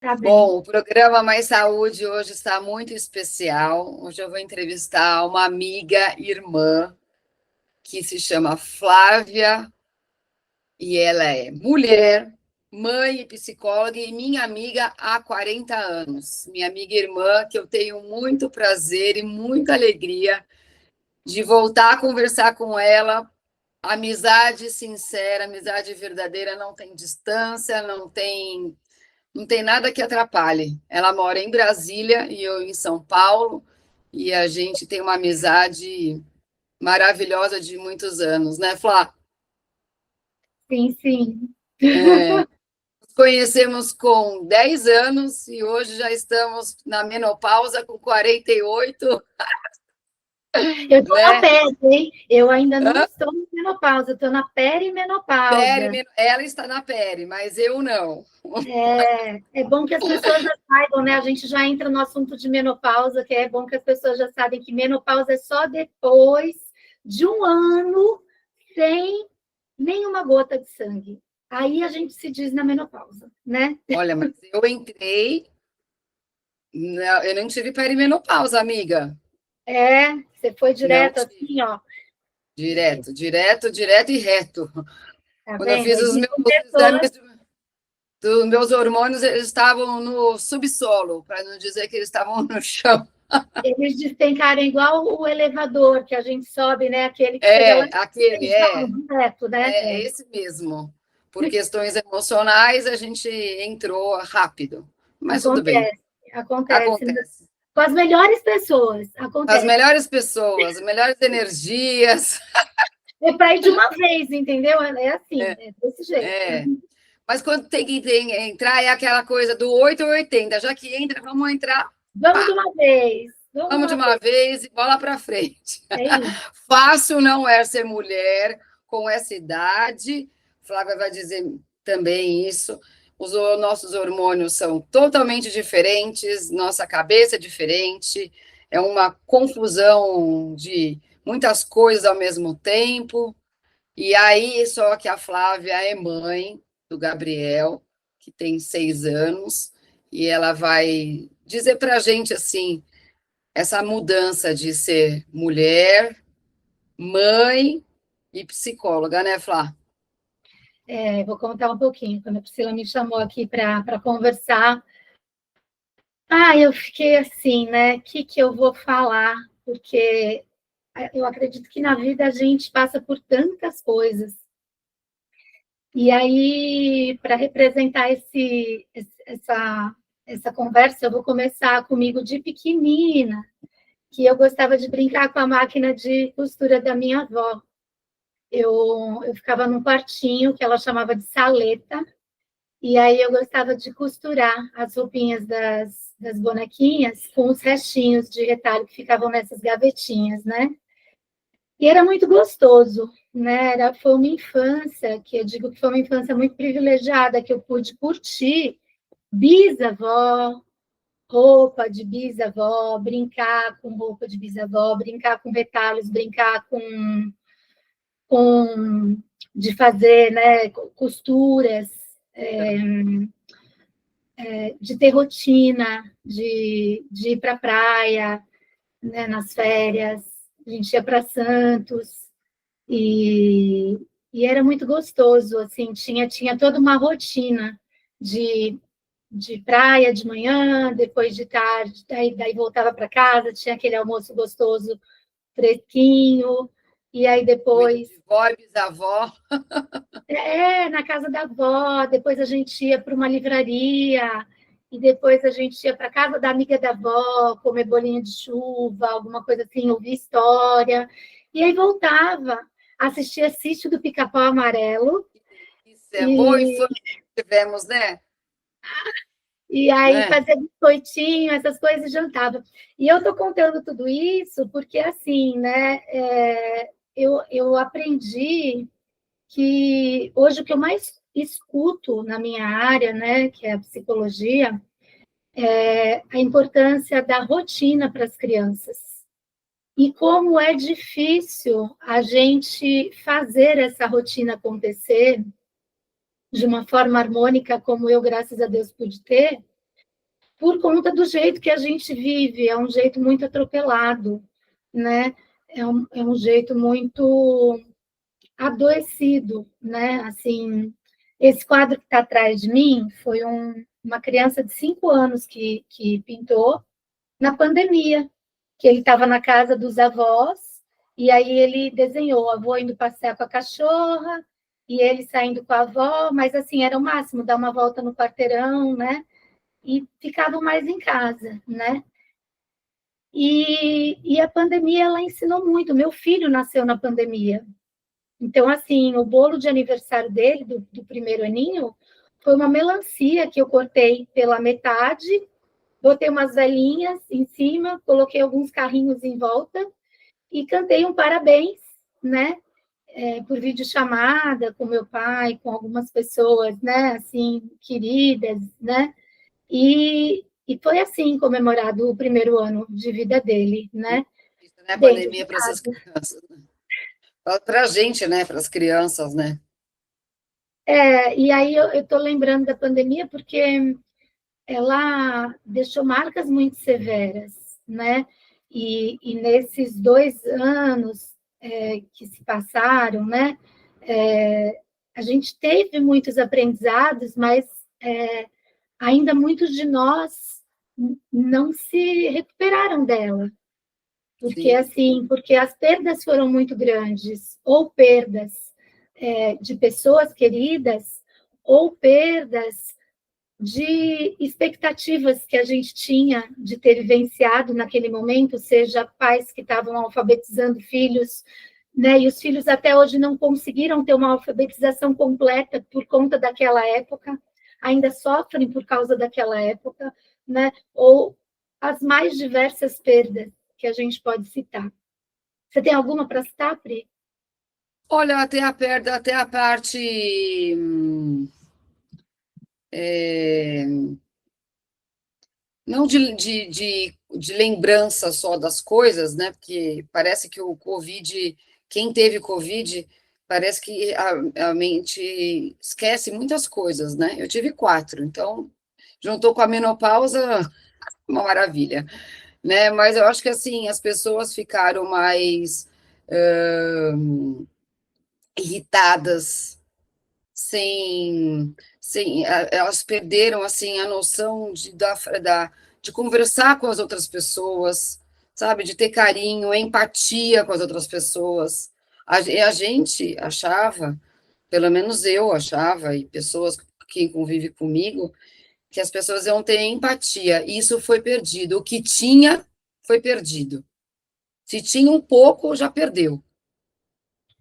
Tá bem. Bom, o programa Mais Saúde hoje está muito especial. Hoje eu vou entrevistar uma amiga, irmã, que se chama Flávia, e ela é mulher, mãe e psicóloga, e minha amiga há 40 anos. Minha amiga e irmã, que eu tenho muito prazer e muita alegria de voltar a conversar com ela. Amizade sincera, amizade verdadeira, não tem distância, não tem nada que atrapalhe. Ela mora em Brasília e eu em São Paulo, e a gente tem uma amizade maravilhosa de muitos anos, né, Flá? Sim, sim. Nos conhecemos com 10 anos e hoje já estamos na menopausa com 48, Eu estou na né? pele, hein? Eu ainda não estou na menopausa, estou na perimenopausa. Ela está na pele, mas eu não. É bom que as pessoas já saibam, né? A gente já entra no assunto de menopausa, que é bom que as pessoas já sabem que menopausa é só depois de um ano sem nenhuma gota de sangue. Aí a gente se diz na menopausa, né? Olha, mas eu entrei, eu não tive perimenopausa, amiga. Você foi Não direto tive. assim, ó. Direto, direto, direto e reto. Tá Quando eu vendo? fiz Aí os me meus começou. exames dos meus hormônios, eles estavam no subsolo, para não dizer que eles estavam no chão. Eles despencaram igual o elevador que a gente sobe, né? Aquele que chega lá É, aquele já no reto, né? é esse mesmo. Por questões emocionais, a gente entrou rápido. Mas tudo bem, Acontece, acontece. acontece. Com as melhores pessoas, As acontece. melhores pessoas, as melhores energias. É para ir de uma vez, entendeu? É assim, é desse jeito. É. Mas quando tem que entrar, é aquela coisa do 8 ou 80. Já que entra, vamos entrar, Vamos de pá, uma vez, vamos de vamos de uma uma vez. vez e bola para frente. É isso. Fácil não é ser mulher com essa idade. Flávia vai dizer também isso. Os nossos hormônios são totalmente diferentes, nossa cabeça é diferente, é uma confusão de muitas coisas ao mesmo tempo. E aí, só que a Flávia é mãe do Gabriel, que tem 6 anos, e ela vai dizer para a gente assim essa mudança de ser mulher, mãe e psicóloga, né, Flá? Vou contar um pouquinho. Quando a Priscila me chamou aqui para conversar, eu fiquei assim, né? O que eu vou falar? Porque eu acredito que na vida a gente passa por tantas coisas. E aí, para representar essa conversa, eu vou começar comigo de pequenina, que eu gostava de brincar com a máquina de costura da minha avó. Eu ficava num quartinho que ela chamava de saleta, e aí eu gostava de costurar as roupinhas das bonequinhas com os restinhos de retalho que ficavam nessas gavetinhas, né? E era muito gostoso, né? Foi uma infância, que eu digo que foi uma infância muito privilegiada, que eu pude curtir bisavó, roupa de bisavó, brincar com roupa de bisavó, brincar com retalhos, brincar com de fazer, né, costuras, de ter rotina, de ir para a praia, né, nas férias, a gente ia para Santos, e, e era muito gostoso, assim, tinha toda uma rotina de, de praia de manhã, depois de tarde, daí voltava para casa, tinha aquele almoço gostoso, fresquinho, e aí Comida depois, de vó e bisavó. na casa da avó, depois a gente ia para uma livraria, e depois a gente ia para a casa da amiga da avó, comer bolinha de chuva, alguma coisa assim, ouvir história, e aí voltava, assistia Sítio do Pica-Pau Amarelo, Isso é boa e, infância que tivemos, né? e aí Né? fazia biscoitinho, essas coisas e jantava. E eu estou contando tudo isso porque, assim, né, eu aprendi que hoje o que eu mais escuto na minha área, né, que é a psicologia, é a importância da rotina para as crianças. E como é difícil a gente fazer essa rotina acontecer de uma forma harmônica, como eu, graças a Deus, pude ter, por conta do jeito que a gente vive, é um jeito muito atropelado, né? É um jeito muito adoecido, né? Assim, esse quadro que está atrás de mim foi uma criança de 5 anos que pintou na pandemia, que ele estava na casa dos avós, e aí ele desenhou o avô indo passear com a cachorra, e ele saindo com a avó, mas assim, era o máximo, dar uma volta no quarteirão, né? E ficavam mais em casa, né? E a pandemia, ela ensinou muito. Meu filho nasceu na pandemia. Então, assim, o bolo de aniversário dele, do primeiro aninho, foi uma melancia que eu cortei pela metade, botei umas velhinhas em cima, coloquei alguns carrinhos em volta e cantei um parabéns, né? Por videochamada com meu pai, com algumas pessoas, né? Assim, queridas, né? E foi assim comemorado o primeiro ano de vida dele, né? Isso, né? A Dentro de pandemia para essas casa. crianças, né? Para a gente, né? Para as crianças, né? E aí eu estou lembrando da pandemia porque ela deixou marcas muito severas, né? E nesses 2 anos que se passaram, né? A gente teve muitos aprendizados, mas ainda muitos de nós não se recuperaram dela. Sim. Porque as perdas foram muito grandes, ou perdas de pessoas queridas, ou perdas de expectativas que a gente tinha de ter vivenciado naquele momento, seja pais que estavam alfabetizando filhos, né, e os filhos até hoje não conseguiram ter uma alfabetização completa por conta daquela época, ainda sofrem por causa daquela época, né, ou as mais diversas perdas que a gente pode citar. Você tem alguma para citar, Pri? Olha, até a perda, até a parte é, não de lembrança só das coisas, né? Porque parece que o Covid, quem teve Covid, parece que a mente esquece muitas coisas, né? Eu tive 4, então juntou com a menopausa, uma maravilha, né? Mas eu acho que assim as pessoas ficaram mais irritadas, elas perderam assim a noção de conversar com as outras pessoas, sabe, de ter carinho, empatia com as outras pessoas. A gente achava, pelo menos eu achava, e pessoas que convivem comigo, que as pessoas iam ter empatia. E isso foi perdido. O que tinha foi perdido. Se tinha um pouco, já perdeu,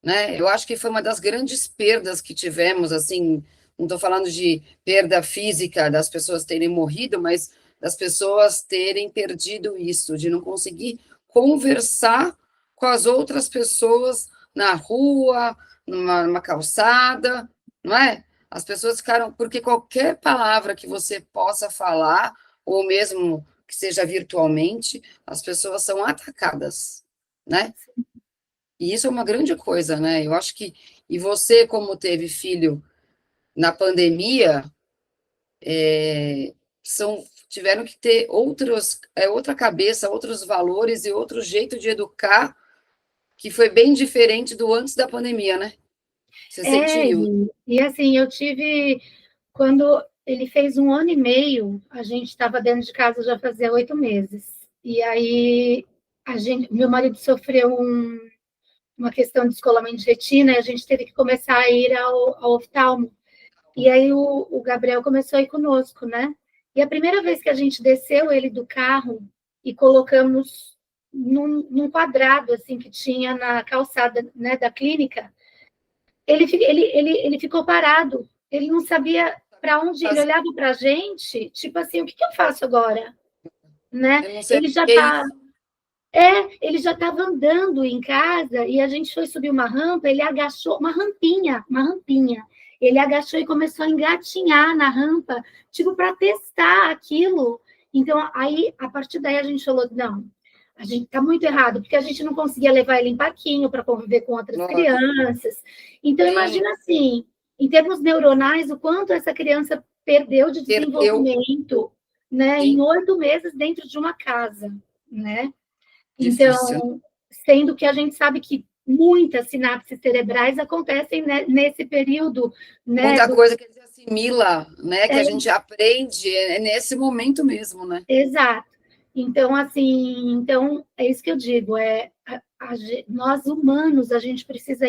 né? Eu acho que foi uma das grandes perdas que tivemos, assim, não estou falando de perda física das pessoas terem morrido, mas das pessoas terem perdido isso, de não conseguir conversar com as outras pessoas na rua, numa calçada, não é? As pessoas ficaram, porque qualquer palavra que você possa falar, ou mesmo que seja virtualmente, as pessoas são atacadas, né? E isso é uma grande coisa, né? Eu acho que. E você, como teve filho na pandemia, tiveram que ter outra cabeça, outros valores e outro jeito de educar, que foi bem diferente do antes da pandemia, né? Você sentiu? E assim, eu tive, quando ele fez 1 ano e meio, a gente estava dentro de casa já fazia 8 meses. E aí, meu marido sofreu uma questão de descolamento de retina e a gente teve que começar a ir ao oftalmo. E aí o Gabriel começou a ir conosco, né? E a primeira vez que a gente desceu ele do carro e colocamos num quadrado assim que tinha na calçada, né, da clínica, ele ficou parado. Ele não sabia para onde ir. Ele olhava para a gente, tipo assim, o que eu faço agora? Né? Eu não sei o Ele já que é está isso. ele já estava andando em casa e a gente foi subir uma rampa, ele agachou, uma rampinha. Ele agachou e começou a engatinhar na rampa, tipo, para testar aquilo. Então, aí, a partir daí, a gente falou: não, a gente está muito errado, porque a gente não conseguia levar ele em parquinho para conviver com outras Lógico. crianças. Então, Sim, imagina assim, em termos neuronais, o quanto essa criança perdeu de perdeu. desenvolvimento, né, Sim. em 8 meses dentro de uma casa, né? Difícil. Então, sendo que a gente sabe que muitas sinapses cerebrais acontecem nesse período, né? Muita coisa que a gente assimila, né? Que É, a gente aprende nesse momento mesmo, né? exato. Então, assim, então é isso que eu digo, nós humanos, a gente precisa,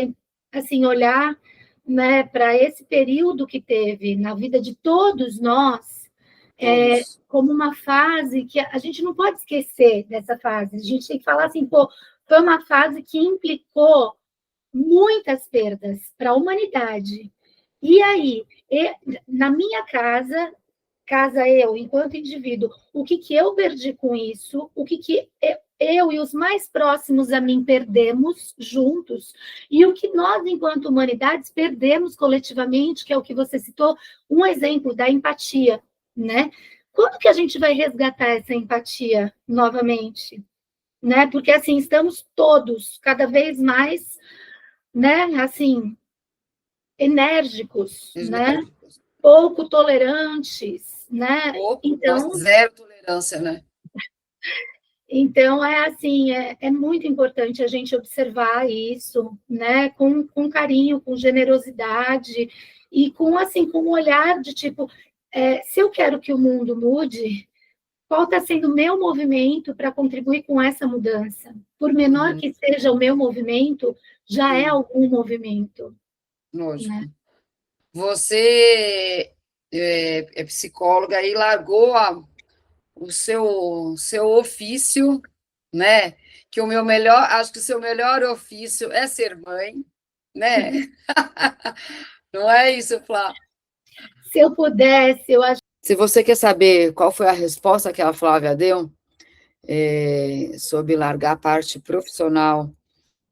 assim, olhar, né, para esse período que teve na vida de todos nós, Todos. como uma fase que a gente não pode esquecer dessa fase. A gente tem que falar assim, pô, foi uma fase que implicou muitas perdas para a humanidade. E aí, na minha casa eu, enquanto indivíduo, o que eu perdi com isso, o que eu e os mais próximos a mim perdemos juntos, e o que nós, enquanto humanidades, perdemos coletivamente, que é o que você citou, um exemplo da empatia, né? Quando que a gente vai resgatar essa empatia novamente? Né? Porque, assim, estamos todos cada vez mais, né, assim, enérgicos, né? Enérgicos. Pouco tolerantes, né? Pouco, nossa, Então, zero tolerância, né? é assim, é muito importante a gente observar isso, né? Com carinho, com generosidade e com assim, com um olhar de tipo, se eu quero que o mundo mude, qual está sendo o meu movimento para contribuir com essa mudança? Por menor Uhum. que seja o meu movimento, já é Sim, algum movimento, né? lógico. Você é psicóloga e largou o seu ofício, né? Que o meu melhor, acho que o seu melhor ofício é ser mãe, né? Não é isso, Flá? Se eu pudesse, eu acho. Se você quer saber qual foi a resposta que a Flávia deu sobre largar a parte profissional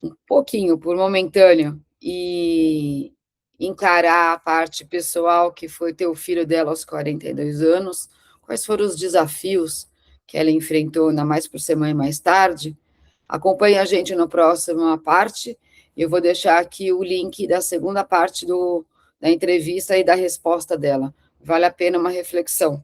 um pouquinho, por momentâneo, e encarar a parte pessoal, que foi ter o filho dela aos 42 anos, quais foram os desafios que ela enfrentou, ainda mais por ser mãe mais tarde, acompanhe a gente na próxima parte, eu vou deixar aqui o link da segunda parte da entrevista e da resposta dela. Vale a pena uma reflexão.